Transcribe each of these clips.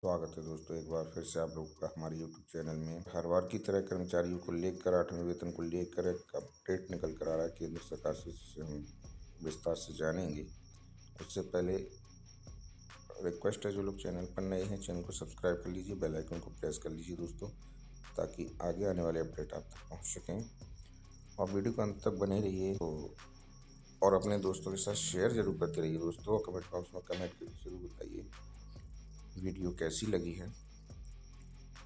स्वागत है दोस्तों, एक बार फिर से आप लोगों का हमारे YouTube चैनल में। हर बार की तरह कर्मचारियों को लेकर 8वें वेतन को लेकर एक अपडेट निकल कर आ रहा है केंद्र सरकार से, जिसे हम विस्तार से जानेंगे। उससे पहले रिक्वेस्ट है, जो लोग चैनल पर नए हैं चैनल को सब्सक्राइब कर लीजिए, बेल आइकन को प्रेस कर लीजिए दोस्तों, ताकि आगे आने वाले अपडेट आप तक पहुँच सकें। और वीडियो को अंत तक बने रहिए और अपने दोस्तों के साथ शेयर जरूर करते रहिए दोस्तों। कमेंट बॉक्स में कमेंट करके जरूर बताइए वीडियो कैसी लगी है।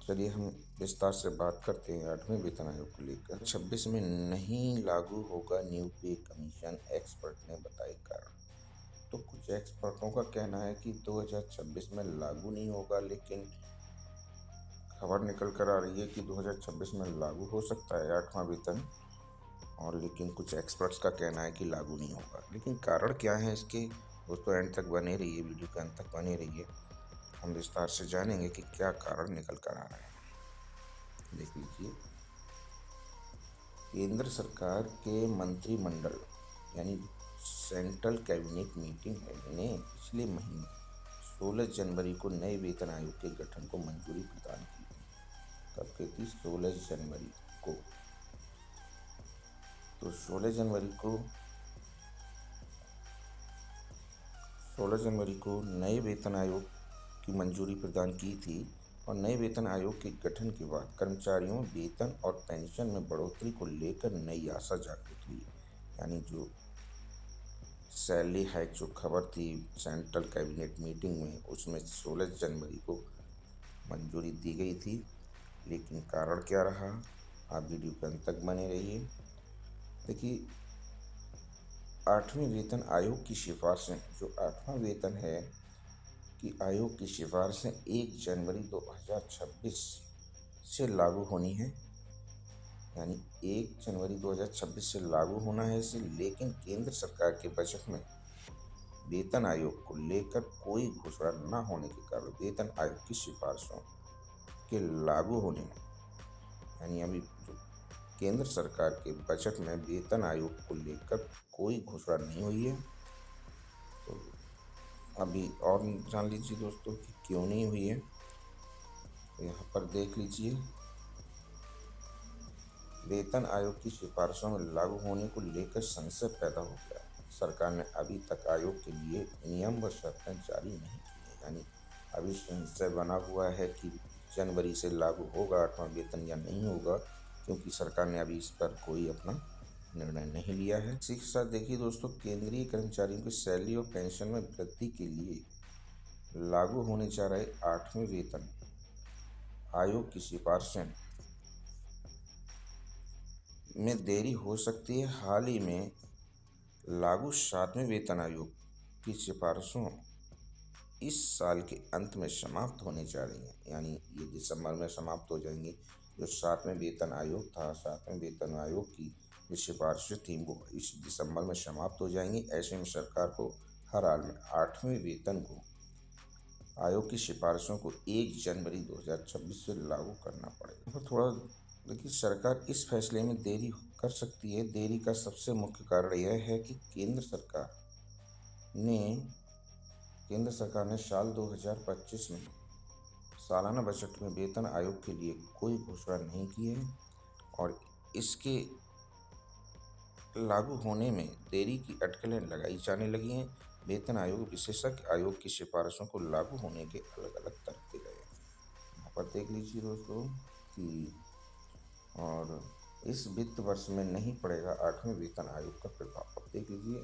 चलिए हम विस्तार से बात करते हैं 8वें वेतन आयोग को लेकर। 26 में नहीं लागू होगा न्यू पे कमीशन, एक्सपर्ट ने बताए कारण। तो कुछ एक्सपर्टों का कहना है कि 2026 में लागू नहीं होगा, लेकिन खबर निकल कर आ रही है कि 2026 में लागू हो सकता है 8वां वेतन। और लेकिन कुछ एक्सपर्ट्स का कहना है कि लागू नहीं होगा। लेकिन कारण क्या है इसके, दोस्तों एंड तक बने रहिए, वीडियो के अंत तक बने रहिए। हम विस्तार से जानेंगे कि क्या कारण निकल कर आ रहा है। देख लीजिए, केंद्र सरकार के मंत्रिमंडल यानी सेंट्रल कैबिनेट मीटिंग ने पिछले महीने 16 जनवरी को नए वेतन आयोग के गठन को मंजूरी प्रदान की थी। कब की थी? 16 जनवरी को। तो 16 जनवरी को नए वेतन आयोग की मंजूरी प्रदान की थी। और नए वेतन आयोग के गठन के बाद कर्मचारियों वेतन और पेंशन में बढ़ोतरी को लेकर नई आशा जागृत हुई। यानी जो सैलरी हाइक जो खबर थी सेंट्रल कैबिनेट मीटिंग में, उसमें 16 जनवरी को मंजूरी दी गई थी। लेकिन कारण क्या रहा, आप वीडियो के अंत तक बने रहिए। देखिए, 8वें वेतन आयोग की सिफारिशें, जो 8वां वेतन है कि आयोग की सिफारिशें 1 जनवरी 2026 से लागू होनी है। यानी 1 जनवरी 2026 से लागू होना है इसे। लेकिन केंद्र सरकार के बजट में वेतन आयोग को लेकर कोई घोषणा न होने के कारण वेतन आयोग की सिफारिशों के लागू होने में, यानी अभी जो केंद्र सरकार के बजट में वेतन आयोग को लेकर कोई घोषणा नहीं हुई है। तो अभी और जान लीजिए दोस्तों कि क्यों नहीं हुई है। तो यहाँ पर देख लीजिए, वेतन आयोग की सिफारिशों में लागू होने को लेकर संशय पैदा हो गया। सरकार ने अभी तक आयोग के लिए नियम व शर्तें जारी नहीं की है। यानी अभी संशय बना हुआ है कि जनवरी से लागू होगा 8वां वेतन या नहीं होगा, क्योंकि सरकार ने अभी इस पर कोई अपना निर्णय नहीं लिया है। इसी के साथ देखिए दोस्तों, केंद्रीय कर्मचारियों की सैलरी और पेंशन में वृद्धि के लिए लागू होने जा रहे 8वें वेतन आयोग की सिफारिशें में देरी हो सकती है। हाल ही में लागू 7वें वेतन आयोग की सिफारिशों इस साल के अंत में समाप्त होने जा रही हैं। यानी ये दिसंबर में समाप्त हो जाएंगी। जो 7वें वेतन आयोग था, 7वें वेतन आयोग की जो सिफारिशें थी वो इस दिसंबर में समाप्त हो जाएंगी। ऐसे में सरकार को हर हाल में 8वें वेतन को आयोग की सिफारिशों को 1 जनवरी 2026 से लागू करना पड़ेगा। तो थोड़ा देखिए, सरकार इस फैसले में देरी कर सकती है। देरी का सबसे मुख्य कारण यह है कि केंद्र सरकार ने साल 2025 में सालाना बजट में वेतन आयोग के लिए कोई घोषणा नहीं की है। और इसके लागू होने में देरी की अटकलें लगाई जाने लगी हैं। वेतन आयोग विशेषज्ञ आयोग की सिफारिशों को लागू होने के अलग अलग तरीके गए हैं। यहाँ पर देख लीजिए दोस्तों कि और इस वित्त वर्ष में नहीं पड़ेगा 8वें वेतन आयोग का प्रभाव। अब देख लीजिए,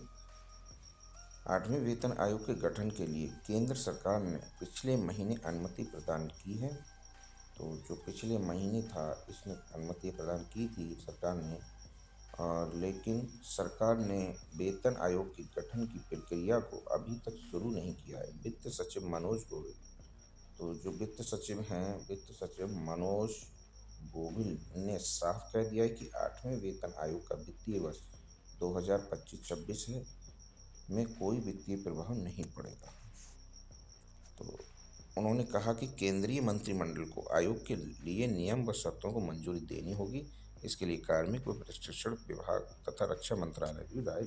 8वें वेतन आयोग के गठन के लिए केंद्र सरकार ने पिछले महीने अनुमति प्रदान की है। तो जो पिछले महीने था, इसमें अनुमति प्रदान की थी सरकार ने। और लेकिन सरकार ने वेतन आयोग के गठन की प्रक्रिया को अभी तक शुरू नहीं किया है। वित्त सचिव मनोज गोयल, तो जो वित्त सचिव मनोज गोयल ने साफ कह दिया है कि 8वें वेतन आयोग का वित्तीय वर्ष 2025-26 है में कोई वित्तीय प्रभाव नहीं पड़ेगा। तो उन्होंने कहा कि केंद्रीय मंत्रिमंडल को आयोग के लिए नियम व शर्तों को मंजूरी देनी होगी। इसके लिए कार्मिक व प्रशिक्षण विभाग तथा रक्षा मंत्रालय भी राय।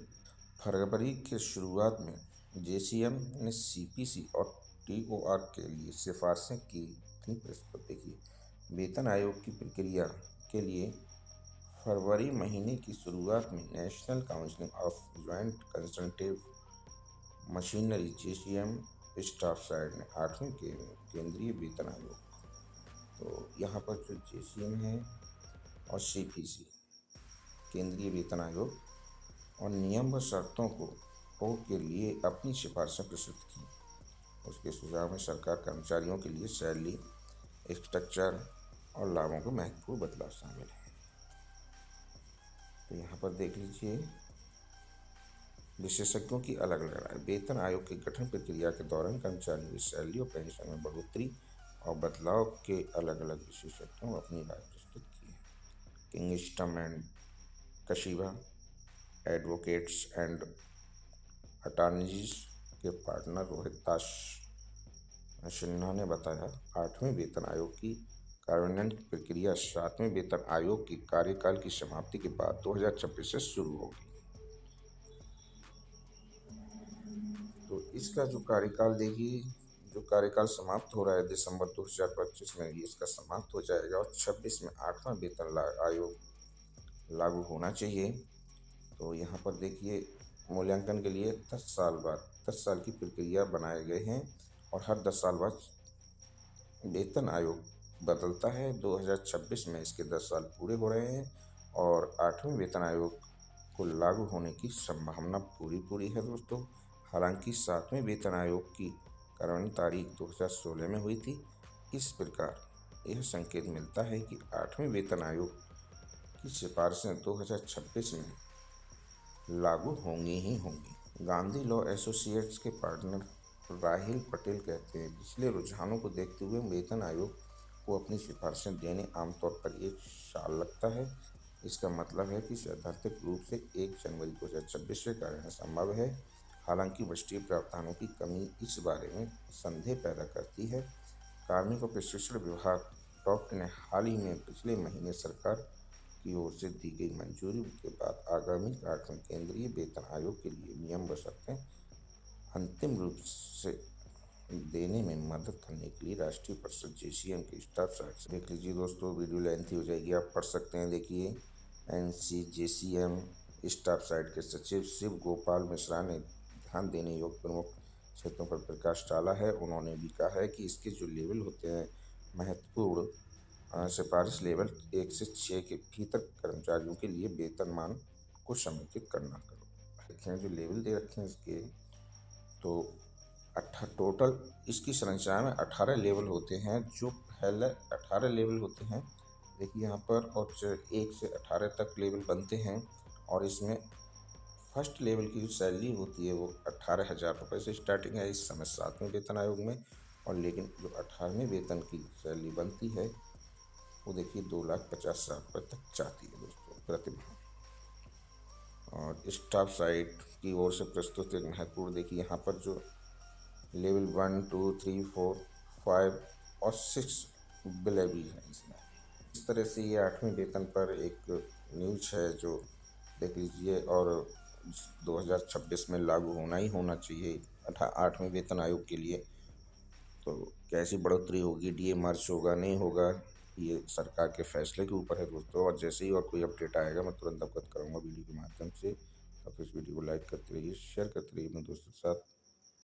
फरवरी के शुरुआत में जेसीएम ने सीपीसी और TOR के लिए सिफारिशें की थी प्रस्तुत। देखिए वेतन आयोग की प्रक्रिया के लिए फरवरी महीने की शुरुआत में national council of joint consultative machinery JCM staff side ने 8वें के केंद्रीय वेतन आयोग, तो यहाँ पर जो JCM है और CPC केंद्रीय वेतन आयोग और नियम व शर्तों को के लिए अपनी सिफारिशें प्रस्तुत की। उसके सुझाव में सरकार कर्मचारियों के लिए सैलरी स्ट्रक्चर और लाभों को महत्वपूर्ण बदलाव शामिल है। तो यहाँ पर देख लीजिए विशेषज्ञों की अलग अलग राय। वेतन आयोग की गठन प्रक्रिया के दौरान कर्मचारियों की सैलरी और पेंशन में बढ़ोतरी और बदलाव के अलग अलग विशेषज्ञों अपनी राय प्रस्तुत की है। Kingston and Kashiwa advocates and attorneys के पार्टनर रोहित दास सिन्हा ने बताया 8वें वेतन आयोग की कार्यान्वयन की प्रक्रिया 7वें वेतन आयोग की कार्यकाल की समाप्ति के बाद 2026 से शुरू होगी। तो इसका जो कार्यकाल देखिए, जो कार्यकाल समाप्त हो रहा है दिसंबर 2025 में ये इसका समाप्त हो जाएगा और 26 में 8वां वेतन आयोग लागू होना चाहिए। तो यहाँ पर देखिए मूल्यांकन के लिए 10 साल बाद 10 साल की प्रक्रिया बनाए गए हैं और हर 10 साल बाद वेतन आयोग बदलता है। 2026 में इसके 10 साल पूरे हो रहे हैं और 8वें वेतन आयोग को लागू होने की संभावना पूरी है दोस्तों। हालांकि 7वें वेतन आयोग की कार्यान्वयन तारीख 2016 में हुई थी। इस प्रकार यह संकेत मिलता है कि 8वें वेतन आयोग की सिफारिशें 2026 में लागू होंगी ही होंगी। गांधी लॉ एसोसिएट्स के पार्टनर राहिल पटेल कहते हैं पिछले रुझानों को देखते हुए वेतन आयोग को अपनी सिफारिशें देने आमतौर पर 1 साल लगता है। इसका मतलब है कि सैद्धांतिक रूप से 1 जनवरी 2026 से कार्यान्वयन संभव है। हालांकि बजटीय प्रावधानों की कमी इस बारे में संदेह पैदा करती है। कार्मिक और प्रशिक्षण विभाग टॉप्ट ने हाल ही में पिछले महीने सरकार की ओर से दी गई मंजूरी के बाद आगामी 8वें केंद्रीय वेतन आयोग के लिए नियम व शर्तें अंतिम रूप से देने में मदद करने के लिए राष्ट्रीय परिषद JCM के स्टाफ साइट से देख लीजिए दोस्तों। वीडियो लेंथी हो जाएगी, आप पढ़ सकते हैं। देखिए JCM स्टाफ साइट के सचिव शिव गोपाल मिश्रा ने ध्यान देने योग्य प्रमुख क्षेत्रों पर प्रकाश डाला है। उन्होंने भी कहा है कि इसके जो लेवल होते हैं महत्वपूर्ण सिफारिश लेवल 1 से 6 के भीतर कर्मचारियों के लिए वेतनमान को समेकित करना करो। देखें जो लेवल दे रखे हैं इसके, तो टोटल इसकी संरचना में 18 लेवल होते हैं। जो पहले 18 लेवल होते हैं देखिए यहाँ पर, और 1 से 18 तक लेवल बनते हैं। और इसमें फर्स्ट लेवल की जो सैलरी होती है वो 18,000 रुपये से स्टार्टिंग है इस समय 7वें वेतन आयोग में। और लेकिन जो 18वें वेतन की सैलरी बनती है वो देखिए 2,50,000 रुपये तक जाती है दोस्तों प्रति माह। और स्टाफ साइट की ओर से प्रस्तुत एक महत्वपूर्ण देखिए यहाँ पर जो लेवल 1, 2, 3, 4, 5 और 6 लेवल है इसमें। इस तरह से ये 8वें वेतन पर एक न्यूज है जो देख लीजिए। और 2026 में लागू होना ही होना चाहिए 8वें वेतन आयोग के लिए। तो कैसी बढ़ोतरी होगी, DA मर्ज होगा नहीं होगा, ये सरकार के फैसले के ऊपर है दोस्तों। और जैसे ही और कोई अपडेट आएगा मैं तुरंत अवगत करूँगा वीडियो के माध्यम से। तो इस वीडियो को लाइक करते रहिए, शेयर करते रहिए अपने दोस्तों के साथ।